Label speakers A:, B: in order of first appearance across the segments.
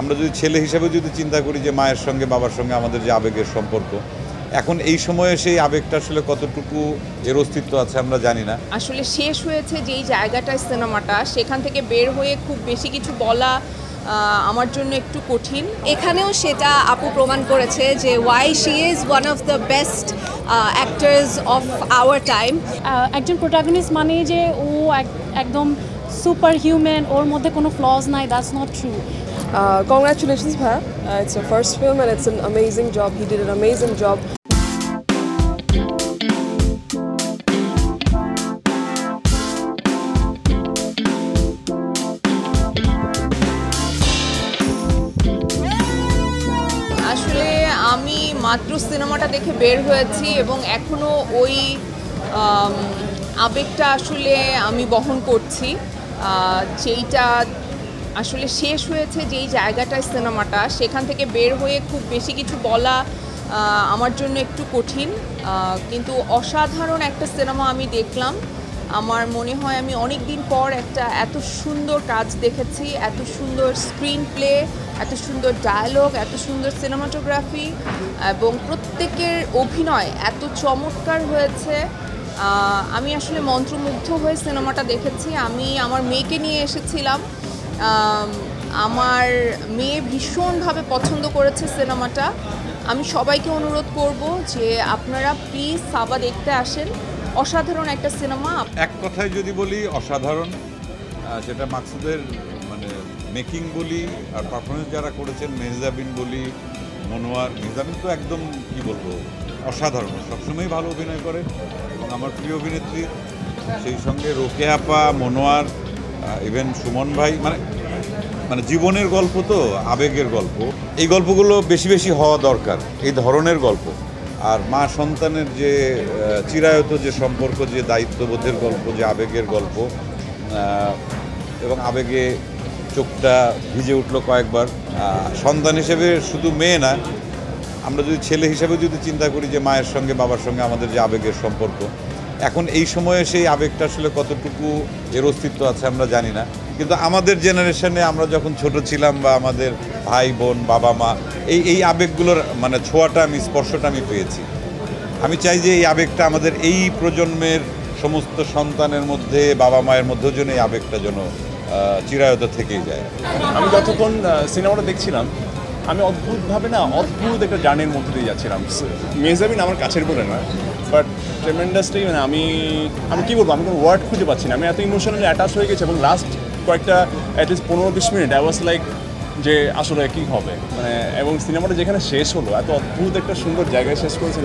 A: আমরা যদি ছেলে হিসেবে যদি চিন্তা করি যে মায়ের সঙ্গে বাবার সঙ্গে আমাদের যে আবেগের সম্পর্ক, এখন এই সময়ে সেই আবেগটা আসলে কতটুকু এর অস্তিত্ব আছে আমরা জানি না।
B: আসলে শেষ হয়েছে যেই জায়গাটায় সিনেমাটা, সেখান থেকে বের হয়ে খুব বেশি কিছু বলা আমার জন্য একটু কঠিন।
C: এখানেও সেটা আপু প্রমাণ করেছে যে why she is one of the best actors of our time.
D: একজন প্রোটাগনিস্ট মানে যে ও একদম সুপার হিউম্যান, ওর মধ্যে কোনো ফ্লজ নাই, that's not true.
E: Congratulations, Bhaiya. It's your first film and it's an amazing job. He did an amazing job.
B: আসলে আমি মাত্র সিনেমাটা দেখে বের হয়েছি এবং এখনও ওই আবেগটা আসলে আমি বহন করছি। যেইটা আসলে শেষ হয়েছে যেই জায়গাটায় সিনেমাটা, সেখান থেকে বের হয়ে খুব বেশি কিছু বলা আমার জন্য একটু কঠিন। কিন্তু অসাধারণ একটা সিনেমা আমি দেখলাম। আমার মনে হয় আমি অনেক দিন পর একটা এত সুন্দর কাজ দেখেছি, এত সুন্দর স্ক্রিন প্লে, এত সুন্দর ডায়ালগ, এত সুন্দর সিনেমাটোগ্রাফি এবং প্রত্যেকের অভিনয় এত চমৎকার হয়েছে। আমি আসলে মন্ত্রমুগ্ধ হয়ে সিনেমাটা দেখেছি। আমি আমার মেয়েকে নিয়ে এসেছিলাম। আমার মেয়ে ভীষণভাবে পছন্দ করেছে সিনেমাটা। আমি সবাইকে অনুরোধ করব যে আপনারা প্লিজ সাবা দেখতে আসেন। অসাধারণ একটা সিনেমা।
A: এক কথায় যদি বলি অসাধারণ, সেটা মাকসুদের মানে মেকিং বলি আর পারফরমেন্স যারা করেছেন, মেহজাবিন বলি, মনোয়ার। মেহজাবিন তো একদম কি বলবো অসাধারণ, সবসময়ই ভালো অভিনয় করে এবং আমার প্রিয় অভিনেত্রী। সেই সঙ্গে রোকেয়া আপা, মনোয়ার, ইভেন সুমন ভাই, মানে জীবনের গল্প তো, আবেগের গল্প। এই গল্পগুলো বেশি বেশি হওয়া দরকার, এই ধরনের গল্প। আর মা সন্তানের যে চিরায়ত যে সম্পর্ক, যে দায়িত্ববোধের গল্প, যে আবেগের গল্প, এবং আবেগে চোখটা ভিজে উঠলো কয়েকবার। সন্তান হিসেবে শুধু মেয়ে না, আমরা যদি ছেলে হিসেবে যদি চিন্তা করি যে মায়ের সঙ্গে বাবার সঙ্গে আমাদের যে আবেগের সম্পর্ক, এখন এই সময়ে সেই আবেগটা আসলে কতটুকু এর অস্তিত্ব আছে আমরা জানি না। কিন্তু আমাদের জেনারেশনে আমরা যখন ছোট ছিলাম বা আমাদের ভাই বোন, বাবা মা, এই আবেগগুলোর মানে ছোঁয়াটা আমি, স্পর্শটা আমি পেয়েছি। আমি চাই যে এই আবেগটা আমাদের এই প্রজন্মের সমস্ত সন্তানের মধ্যে, বাবা মায়ের মধ্যেও যেন এই আবেগটা যেন চিরায়ত থেকেই যায়।
F: আমি যতক্ষণ সিনেমাটা দেখছিলাম, আমি অদ্ভুতভাবে অদ্ভুত একটা জার্নির মধ্যে দিয়ে যাচ্ছিলাম। মেহজাবিন আমার কাছের বলে না, বাট ট্রেমেন্ডাসলি মানে আমি কী বলবো, আমি কোনো ওয়ার্ড খুঁজে পাচ্ছি না। আমি এত ইমোশনালি অ্যাটাচ হয়ে গেছি এবং লাস্ট কয়েকটা at least 15-20 minute I was like যে আসলে কী হবে মানে। এবং সিনেমাটা যেখানে শেষ হলো, এত অদ্ভুত একটা সুন্দর জায়গায় শেষ করেছেন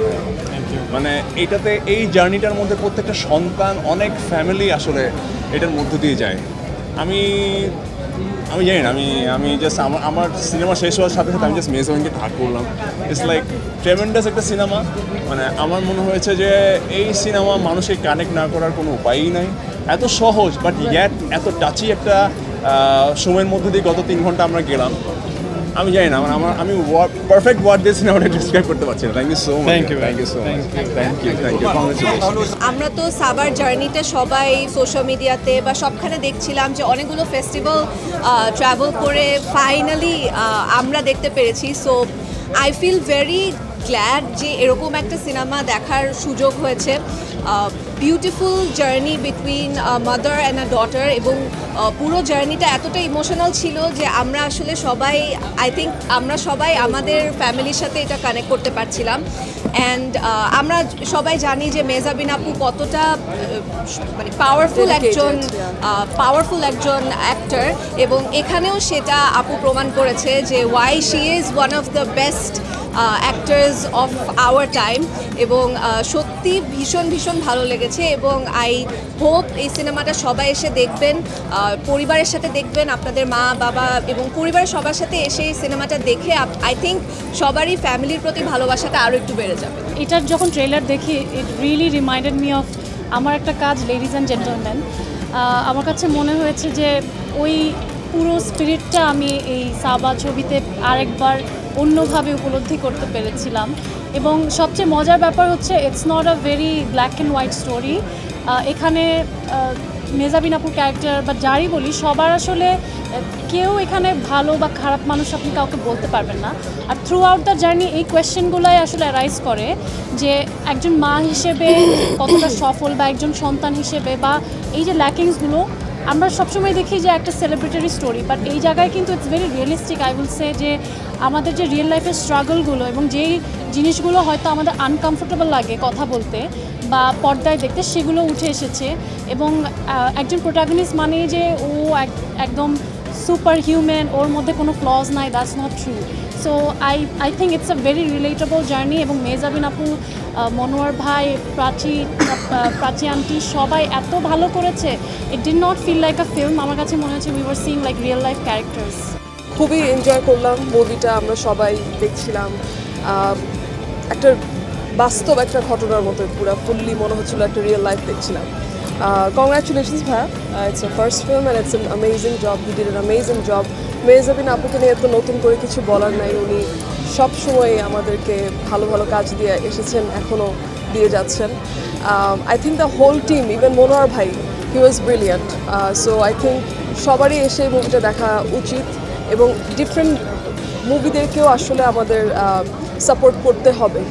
F: মানে। এইটাতে এই জার্নিটার মধ্যে প্রত্যেকটা সন্তান, অনেক ফ্যামিলি আসলে এটার মধ্য দিয়ে যায়। আমি জানি না, আমি জাস্ট আমার সিনেমা শেষ হওয়ার সাথে সাথে আমি জাস্ট মেহজাবিনকে হাগ করলাম। ইটস লাইক ট্রেমেন্ডাস একটা সিনেমা। মানে আমার মনে হয়েছে যে এই সিনেমা মানুষকে কানেক্ট না করার কোনো উপায়ই নাই। এত সহজ বাট ইয়াট এত টাচি একটা সময়ের মধ্যে দিয়ে গত 3 ঘন্টা আমরা গেলাম। আমি জানি না, আমি পারফেক্ট ওয়ার্ড দিয়ে সিনেমাটা ডিসক্রাইব করতে পারছি না। Thank you so much. Thank you so much. Thank you congratulations.
C: আমরা তো সাবার জার্নিটা সবাই সোশ্যাল মিডিয়াতে বা সবখানে দেখছিলাম যে অনেকগুলো ফেস্টিভ্যাল ট্রাভেল করে ফাইনালি আমরা দেখতে পেরেছি। So I feel very glad যে এরকম একটা সিনেমা দেখার সুযোগ হয়েছে। Beautiful journey between mother and a daughter, এবং পুরো জার্নিটা এতটা ইমোশনাল ছিল যে আমরা আসলে সবাই, আই থিঙ্ক আমরা সবাই আমাদের ফ্যামিলির সাথে এটা কানেক্ট করতে পারছিলাম। অ্যান্ড আমরা সবাই জানি যে মেহজাবিন আপু কতটা মানে পাওয়ারফুল একজন অ্যাক্টর, এবং এখানেও সেটা আপু প্রমাণ করেছে যে why she is one of the best actors of our time. এবং সত্যি ভীষণ ভীষণ ভালো লেগেছে এবং আই হোপ এই সিনেমাটা সবাই এসে দেখবেন, পরিবারের সাথে দেখবেন, আপনাদের মা বাবা এবং পরিবারের সবার সাথে এসে এই সিনেমাটা দেখে আই থিঙ্ক সবারই ফ্যামিলির প্রতি ভালোবাসাটা আরও একটু বেড়ে যাবে।
D: এটার যখন ট্রেলার দেখি, it really reminded me of আমার একটা কাজ লেডিজ অ্যান্ড জেন্টলম্যান। আমার কাছে মনে হয়েছে যে ওই পুরো স্পিরিটটা আমি এই সাবা ছবিতে আরেকবার অন্যভাবে উপলব্ধি করতে পেরেছিলাম। এবং সবচেয়ে মজার ব্যাপার হচ্ছে it's not a very black and white story. এখানে মেজাবিন আপুর ক্যারেক্টার বা যারই বলি সবার আসলে কেউ এখানে ভালো বা খারাপ মানুষ আপনি কাউকে বলতে পারবেন না। আর থ্রু আউট দ্য জার্নি এই কোয়েশ্চেনগুলোই আসলে অ্যারাইজ করে যে একজন মা হিসেবে কতটা সফল বা একজন সন্তান হিসেবে বা এই যে ল্যাকিংসগুলো আমরা সবসময় দেখি যে একটা সেলিব্রিটারি স্টোরি, বাট এই জায়গায় কিন্তু it's very realistic. I will say যে আমাদের যে রিয়েল লাইফের স্ট্রাগলগুলো এবং যেই জিনিসগুলো হয়তো আমাদের আনকমফোর্টেবল লাগে কথা বলতে বা পর্দায় দেখতে, সেগুলো উঠে এসেছে। এবং একজন প্রোটাগনিস্ট মানে যে ও একদম সুপার হিউম্যান, ওর মধ্যে কোনো ফ্লজ নাই, that's not true. So I think it's a very relatable journey. এবং মেজাবিন আপু, মনোয়ার ভাই, প্রাচী আন্টি সবাই এত ভালো করেছে, it did not feel like a film. আমার কাছে মনে হচ্ছে we were seeing like real life characters.
E: খুবই এনজয় করলাম মুভিটা, আমরা সবাই দেখছিলাম একটা বাস্তব একটা ঘটনার মতো, পুরো ফুললি মনে হচ্ছিল একটা রিয়েল লাইফ দেখছিলাম। কংগ্রাচুলেশনস ভাইয়া, it's a first film and it's an amazing job, he did an amazing job. Mejabin আপুকে নিয়ে এত নতুন করে কিছু বলার নাই, উনি সবসময় আমাদেরকে ভালো ভালো কাজ দিয়ে এসেছেন, এখনও দিয়ে যাচ্ছেন। I think the whole team, even Monowar ভাই, he was brilliant. So I think সবারই এসে মুভিটা দেখা উচিত এবং ডিফারেন্ট মুভিদেরকেও আসলে আমাদের সাপোর্ট করতে হবে।